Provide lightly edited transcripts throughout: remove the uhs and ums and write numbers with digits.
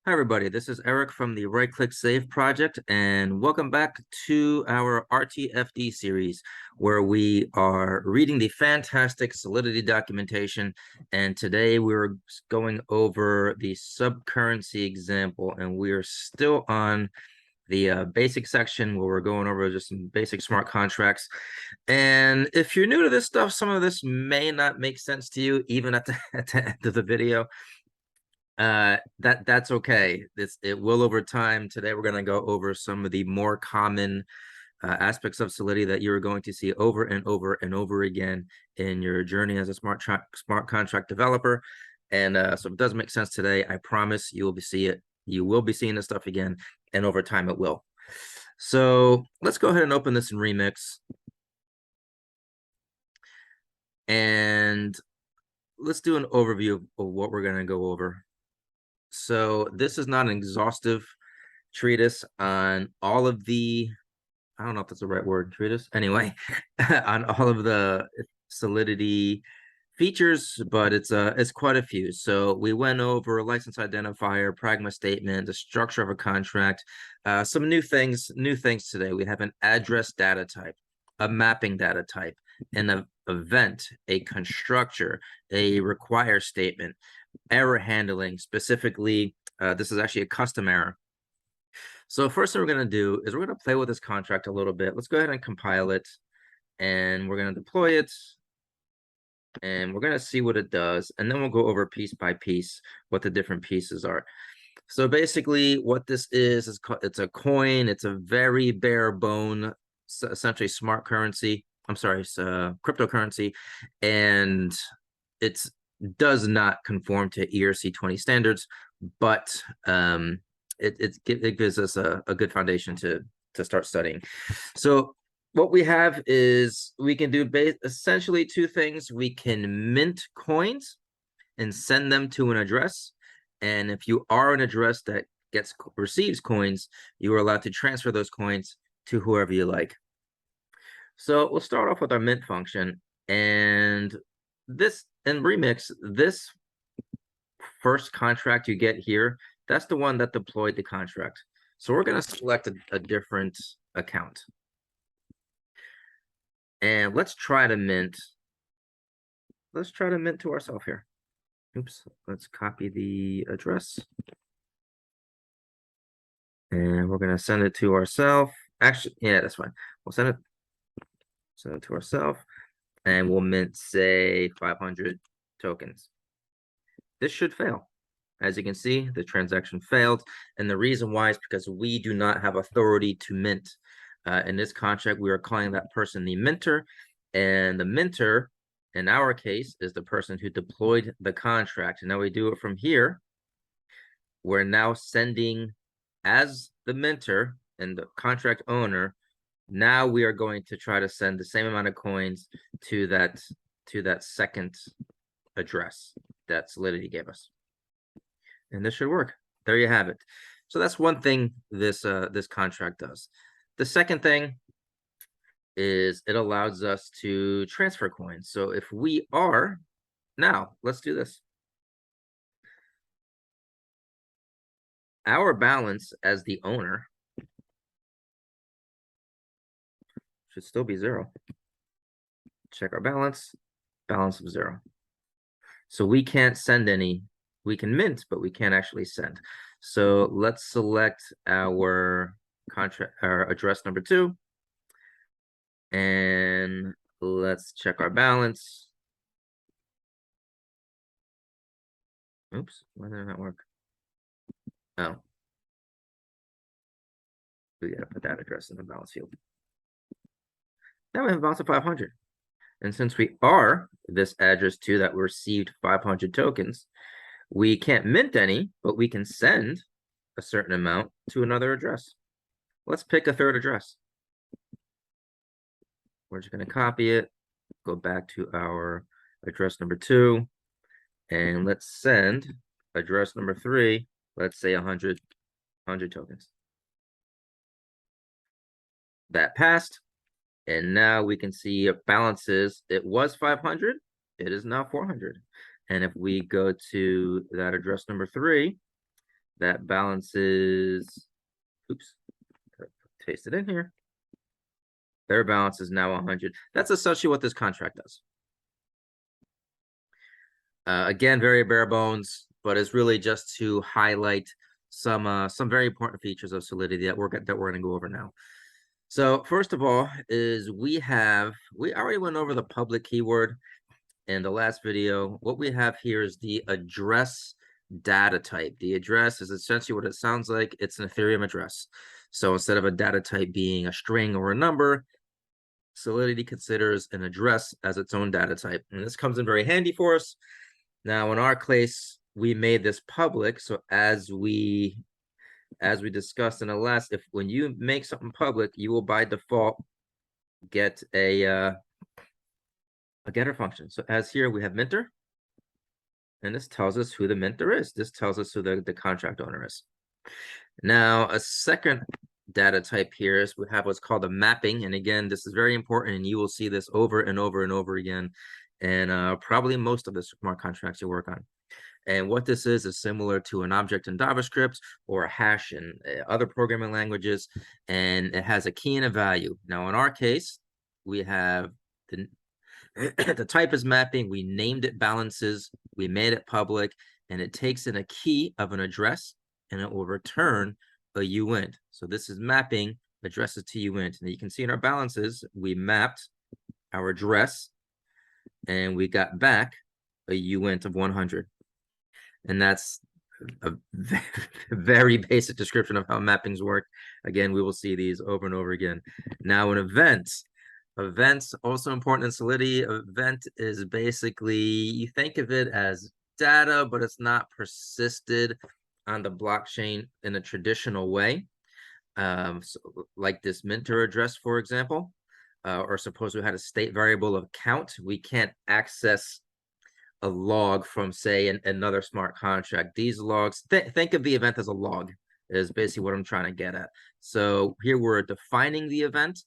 Hi, everybody. This is Eric from the Right Click Save project, and welcome back to our RTFD series, where we are reading the fantastic Solidity documentation. And today we're going over the subcurrency example, and we are still on the basic section where we're going over just some basic smart contracts. And if you're new to this stuff, some of this may not make sense to you, even at the end of the video. That's okay. It will over time. Today we're going to go over some of the more common aspects of Solidity that you're going to see over and over and over again in your journey as a smart contract developer. And so if it doesn't make sense today, I promise you will be seeing this stuff again, and over time it will. So let's go ahead and open this in Remix. And let's do an overview of what we're going to go over. So this is not an exhaustive treatise on all of the, I don't know if that's the right word, treatise, anyway, on all of the Solidity features, but it's quite a few. So we went over license identifier, pragma statement, the structure of a contract, some new things today. We have an address data type, a mapping data type, an event, a constructor, a require statement, error handling. Specifically, this is actually a custom error. So first thing we're going to do is we're going to play with this contract a little bit. Let's go ahead and compile it, and we're going to deploy it, and we're going to see what it does, and then we'll go over piece by piece what the different pieces are. So basically what this is it's a coin. It's a very bare bone, essentially smart currency. I'm sorry, it's cryptocurrency, and it does not conform to ERC20 standards, but it gives us a good foundation to start studying. So what we have is we can do essentially two things. We can mint coins and send them to an address, and if you are an address that receives coins, you are allowed to transfer those coins to whoever you like. So we'll start off with our mint function, and this in Remix, this first contract you get here, that's the one that deployed the contract. So we're going to select a different account, and let's try to mint to ourselves here. Oops, let's copy the address, and we're going to send it to ourselves. Actually, yeah, that's fine. We'll send it to ourselves, and we'll mint, say, 500 tokens. This should fail. As you can see, the transaction failed, and the reason why is because we do not have authority to mint. In this contract, we are calling that person the minter, and the minter, in our case, is the person who deployed the contract. And now we do it from here. We're now sending, as the minter and the contract owner, now we are going to try to send the same amount of coins to that second address that Solidity gave us. And this should work. There you have it. So that's one thing this contract does. The second thing is it allows us to transfer coins. So if we are, now let's do this. Our balance as the owner should still be 0. Check our balance of 0. So we can't send any. We can mint, but we can't actually send. So let's select our address number 2, and let's check our balance. Oops, why did it not work? Oh, we gotta put that address in the balance field. Now we have a balance of 500. And since we are this address 2 that received 500 tokens, we can't mint any, but we can send a certain amount to another address. Let's pick a third address. We're just going to copy it, go back to our address number 2, and let's send address number 3, let's say 100 tokens. That passed, and now we can see balances. It was 500, it is now 400. And if we go to that address number 3, that balance is, oops, paste it in here. Their balance is now 100. That's essentially what this contract does. Again, very bare bones, but it's really just to highlight some very important features of Solidity that we're going to go over now. So first of all is we already went over the public keyword in the last video. What we have here is the address data type. The address is essentially what it sounds like. It's an Ethereum address. So instead of a data type being a string or a number, Solidity considers an address as its own data type. And this comes in very handy for us. Now, in our case, we made this public. So as we discussed in the last, when you make something public, you will by default get a getter function. So as here we have minter, and this tells us who the minter is. This tells us who the contract owner is. Now, a second data type here is we have what's called a mapping. And again, this is very important, and you will see this over and over and over again, and probably most of the smart contracts you work on. And what this is similar to an object in JavaScript or a hash in other programming languages, and it has a key and a value. Now, in our case, we have the type is mapping. We named it balances. We made it public, and it takes in a key of an address, and it will return a uint. So this is mapping addresses to uint. And you can see in our balances, we mapped our address, and we got back a uint of 100. And that's a very basic description of how mappings work. Again, we will see these over and over again. Now, in events also important in Solidity. Event is basically, you think of it as data, but it's not persisted on the blockchain in a traditional way. So like this minter address, for example, or suppose we had a state variable of count. We can't access a log from, say, another smart contract. These logs, think of the event as a log, is basically what I'm trying to get at. So here we're defining the event,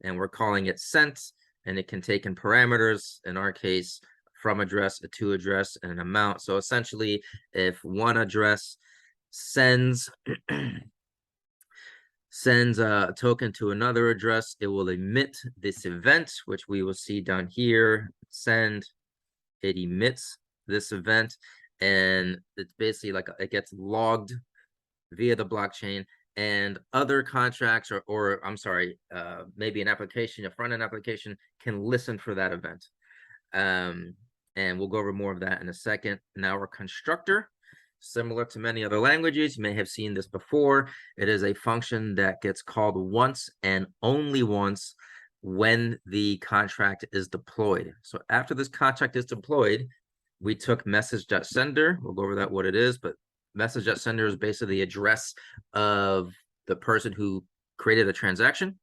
and we're calling it sent, and it can take in parameters, in our case, from address, a to address, and an amount. So essentially, if one address sends a token to another address, it will emit this event, which we will see down here, send. It emits this event, and it's basically like it gets logged via the blockchain, and other contracts or I'm sorry, maybe an application, a front-end application can listen for that event. And we'll go over more of that in a second. Now, our constructor, similar to many other languages, you may have seen this before. It is a function that gets called once and only once when the contract is deployed. So after this contract is deployed, we took message.sender. We'll go over that, what it is, but message.sender is basically the address of the person who created a transaction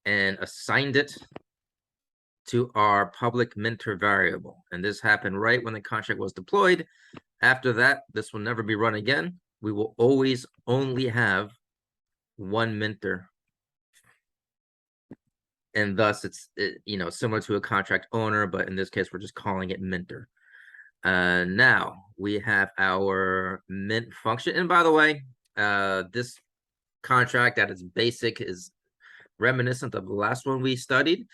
and assigned it to our public minter variable. And this happened right when the contract was deployed. After that, this will never be run again. We will always only have one minter, and thus it's similar to a contract owner, but in this case we're just calling it minter. Now we have our mint function, and by the way, this contract at its basic is reminiscent of the last one we studied,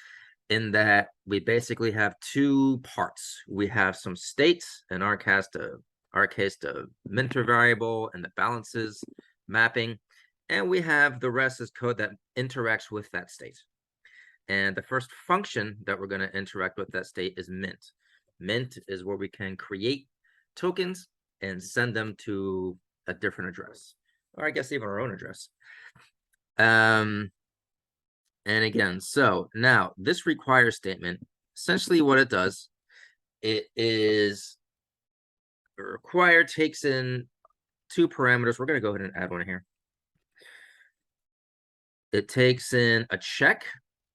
in that we basically have two parts. We have some states, in our case the minter variable and the balances mapping, and we have the rest is code that interacts with that state. And the first function that we're going to interact with that state is mint. Mint is where we can create tokens and send them to a different address, or I guess even our own address. And again, so now this require statement, essentially what it does, it is require takes in two parameters. We're going to go ahead and add one here. It takes in a check.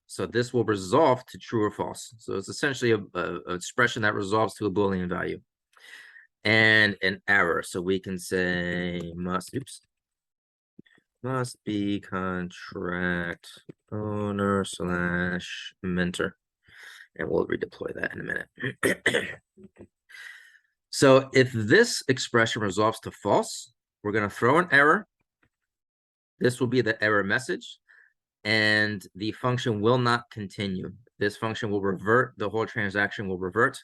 So this will resolve to true or false. So it's essentially an expression that resolves to a Boolean value. And an error. So we can say must be contract owner / minter. And we'll redeploy that in a minute. So if this expression resolves to false, we're going to throw an error. This will be the error message, and the function will not continue. This function will revert, the whole transaction will revert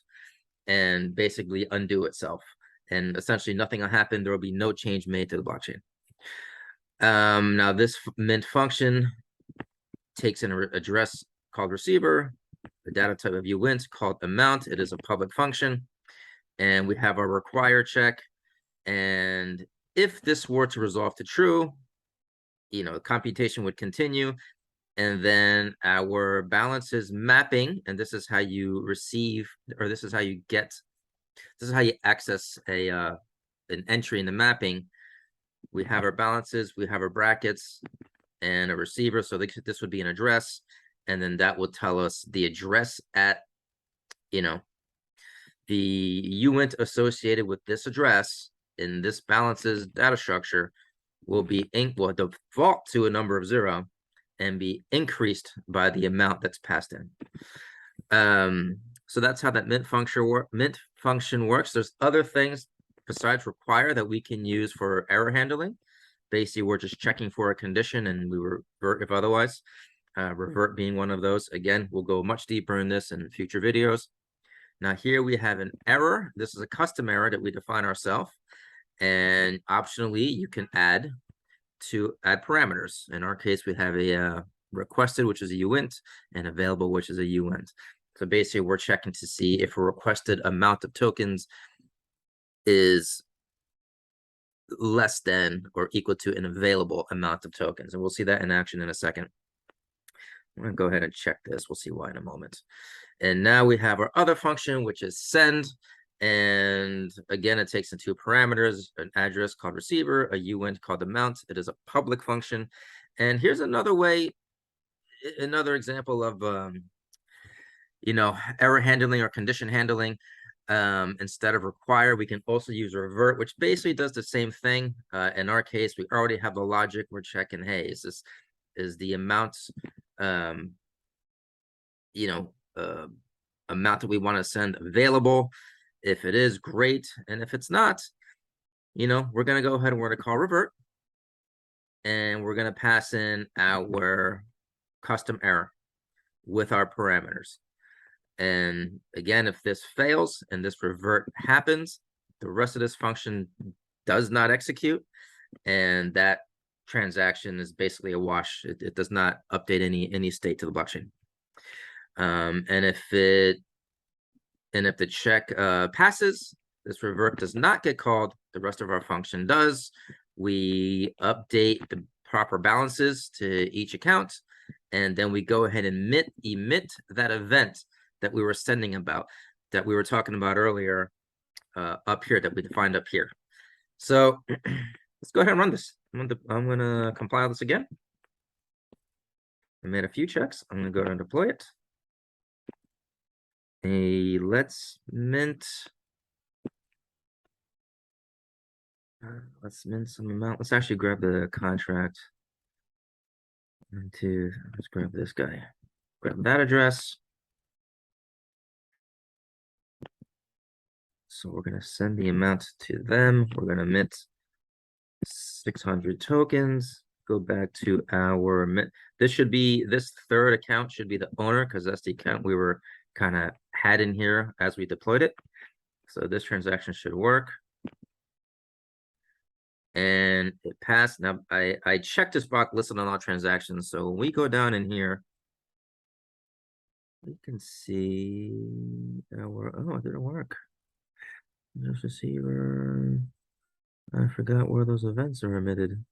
and basically undo itself. And essentially nothing will happen. There will be no change made to the blockchain. Now this mint function takes an address called receiver, the data type of uint called amount. It is a public function, and we have our require check. And if this were to resolve to true, computation would continue, and then our balances mapping, and this is how you receive, or this is how you get, this is how you access an entry in the mapping. We have our balances, we have our brackets, and a receiver. So this would be an address, and then that will tell us the address at, the uint associated with this address in this balances data structure will default to a number of 0 and be increased by the amount that's passed in. So that's how that mint function works. There's other things besides require that we can use for error handling. Basically, we're just checking for a condition and we revert if otherwise. Revert being one of those. Again, we'll go much deeper in this in future videos. Now here we have an error. This is a custom error that we define ourselves. And optionally, you can add parameters. In our case, we have a requested, which is a uint, and available, which is a uint. So basically, we're checking to see if a requested amount of tokens is less than or equal to an available amount of tokens. And we'll see that in action in a second. I'm going to go ahead and check this. We'll see why in a moment. And now we have our other function, which is send. And again, it takes in 2 parameters, an address called receiver, a uint called amount. It is a public function. And here's another way, another example of, error handling or condition handling. Instead of require, we can also use revert, which basically does the same thing. In our case, we already have the logic. We're checking, hey, is the amount, amount that we want to send available? If it is, great. And if it's not, we're going to go ahead and we're going to call revert. And we're going to pass in our custom error with our parameters. And again, if this fails and this revert happens, the rest of this function does not execute. And that transaction is basically a wash. It does not update any state to the blockchain. And if the check passes, this revert does not get called. The rest of our function does. We update the proper balances to each account, and then we go ahead and emit that event that we were sending about, that we were talking about earlier up here, that we defined up here. So let's go ahead and run this. I'm gonna compile this again. I made a few checks. I'm gonna go ahead and deploy it. Let's mint some amount. Let's actually grab the contract. Let's grab this guy. Grab that address. So we're going to send the amount to them. We're going to mint 600 tokens. Go back to our mint. This third account should be the owner, because that's the account we were kind of had in here as we deployed it. So this transaction should work. And it passed. Now I checked this box listed on all transactions. So when we go down in here, we can see it didn't work. Just receiver. I forgot where those events are emitted.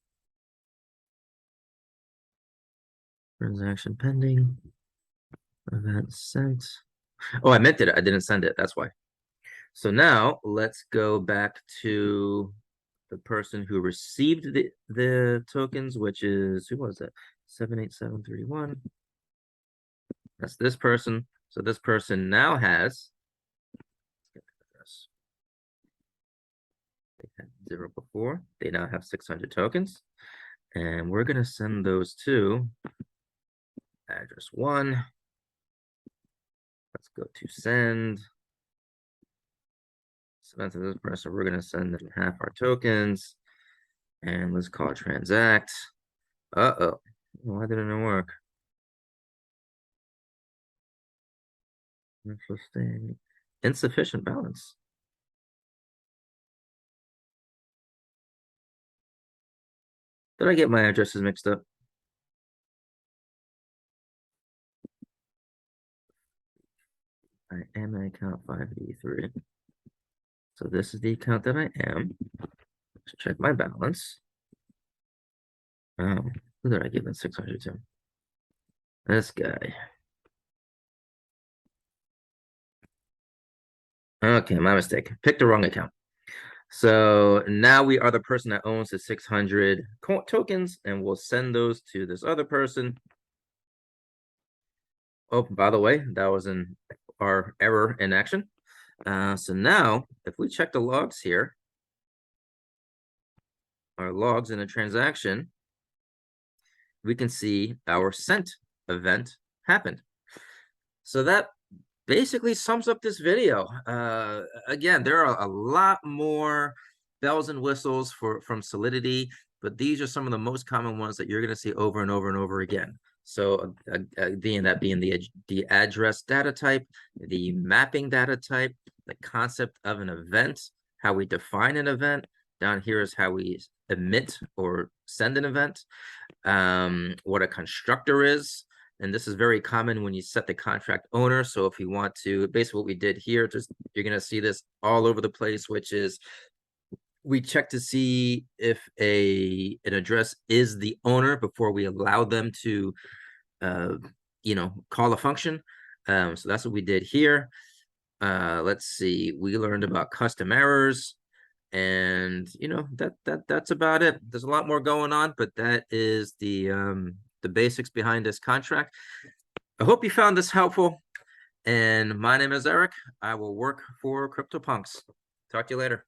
Transaction pending. Event sent. Oh, I meant it. I didn't send it. That's why. So now let's go back to the person who received the tokens, which is, who was it? 78731. That's this person. So this person now has, they had 0 before. They now have 600 tokens. And we're going to send those to address 1. Let's go to send. Send to this person. We're going to send them half our tokens. And let's call it transact. Uh-oh. Why didn't it work? Interesting. Insufficient balance. Did I get my addresses mixed up? I am in account 583. So this is the account that I am. Let's check my balance. Oh, who did I give that 600 to? This guy. Okay, my mistake. Picked the wrong account. So now we are the person that owns the 600 tokens, and we'll send those to this other person. Oh, by the way, that was our error in action. So now, if we check the logs here, our logs in a transaction, we can see our sent event happened. So that basically sums up this video. Again, there are a lot more bells and whistles from Solidity, but these are some of the most common ones that you're going to see over and over and over again. So being the address data type, the mapping data type, the concept of an event, how we define an event. Down here is how we emit or send an event, what a constructor is. And this is very common when you set the contract owner. So if you want to, basically what we did here, just you're going to see this all over the place, which is we check to see if an address is the owner before we allow them to, call a function. So that's what we did here. Let's see, we learned about custom errors, and that's about it. There's a lot more going on, but that is the basics behind this contract. I hope you found this helpful, and my name is Eric. I will work for CryptoPunks. Talk to you later.